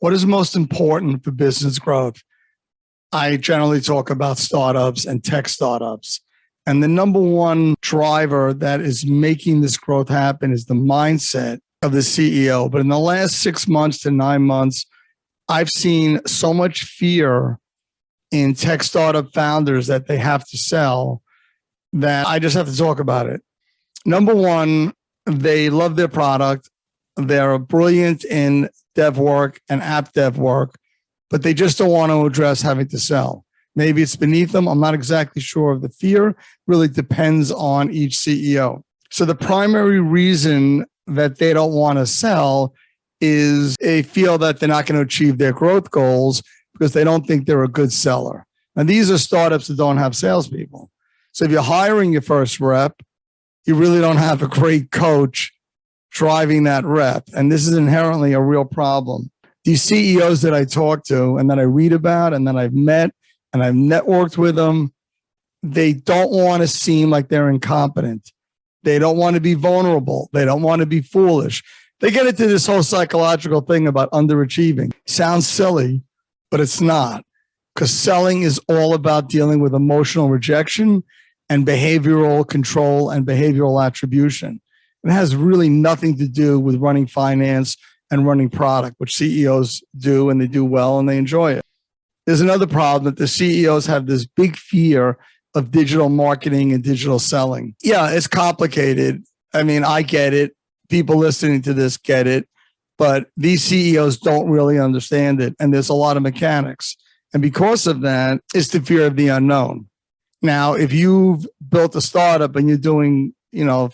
What is most important for business growth? I generally talk about startups and tech startups. And the number one driver that is making this growth happen is the mindset of the CEO. But in the last 6 months to 9 months, I've seen so much fear in tech startup founders that they have to sell that I just have to talk about it. Number one, they love their product. They're brilliant in dev work and app dev work, but they just don't want to address having to sell. Maybe it's beneath them. I'm not exactly sure of the fear. Really depends on each CEO. So the primary reason that they don't want to sell is they feel that they're not going to achieve their growth goals because they don't think they're a good seller. And these are startups that don't have salespeople. So if you're hiring your first rep, you really don't have a great coach driving that rep. And this is inherently a real problem. These CEOs that I talk to and that I read about and that I've met and I've networked with them, they don't want to seem like they're incompetent. They don't want to be vulnerable. They don't want to be foolish. They get into this whole psychological thing about underachieving. Sounds silly, but it's not, because selling is all about dealing with emotional rejection and behavioral control and behavioral attribution. It has really nothing to do with running finance and running product, which CEOs do, and they do well and they enjoy it. There's another problem that the CEOs have this big fear of digital marketing and digital selling. Yeah, it's complicated. I mean, I get it. People listening to this get it, but these CEOs don't really understand it. And there's a lot of mechanics. And because of that, it's the fear of the unknown. Now, if you've built a startup and you're doing,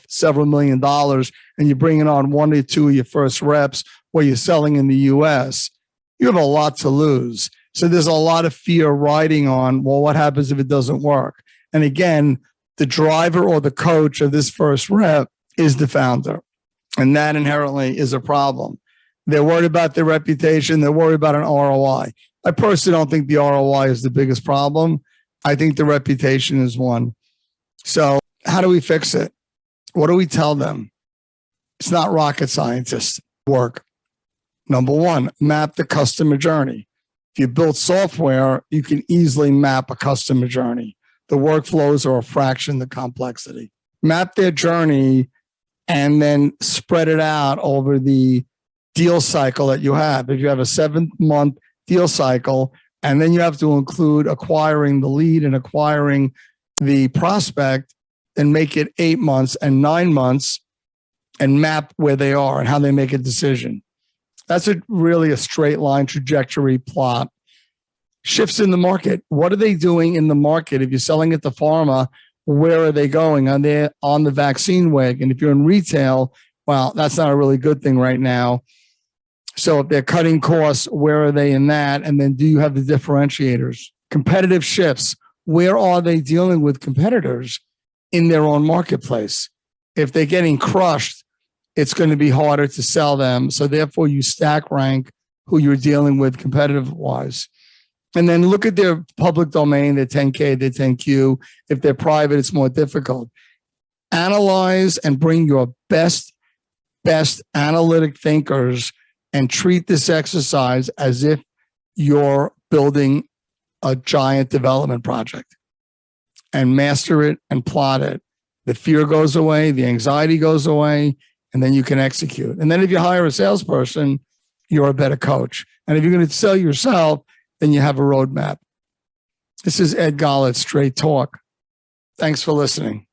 several $1 million and you're bringing on 1 or 2 of your first reps or you're selling in the US, you have a lot to lose. So there's a lot of fear riding on, well, what happens if it doesn't work? And again, the driver or the coach of this first rep is the founder. And that inherently is a problem. They're worried about their reputation. They're worried about an ROI. I personally don't think the ROI is the biggest problem. I think the reputation is one. So how do we fix it? What do we tell them? It's not rocket scientist work. Number one, map the customer journey. If you build software, you can easily map a customer journey. The workflows are a fraction of the complexity. Map their journey and then spread it out over the deal cycle that you have. If you have a 7-month deal cycle, and then you have to include acquiring the lead and acquiring the prospect, and make it 8 months and 9 months and map where they are and how they make a decision. That's really a straight line trajectory plot. Shifts in the market. What are they doing in the market? If you're selling it to pharma, where are they going? Are they on the vaccine wagon? If you're in retail, well, that's not a really good thing right now. So if they're cutting costs, where are they in that? And then do you have the differentiators? Competitive shifts. Where are they dealing with competitors in their own marketplace? If they're getting crushed, it's going to be harder to sell them. So therefore, you stack rank who you're dealing with competitive wise. And then look at their public domain, their 10K, their 10Q. If they're private, it's more difficult. Analyze and bring your best analytic thinkers and treat this exercise as if you're building a giant development project, and master it and plot it. The fear goes away, the anxiety goes away, and then you can execute. And then if you hire a salesperson, you're a better coach. And if you're going to sell yourself, then you have a roadmap. This is Ed Golod, Straight Talk. Thanks for listening.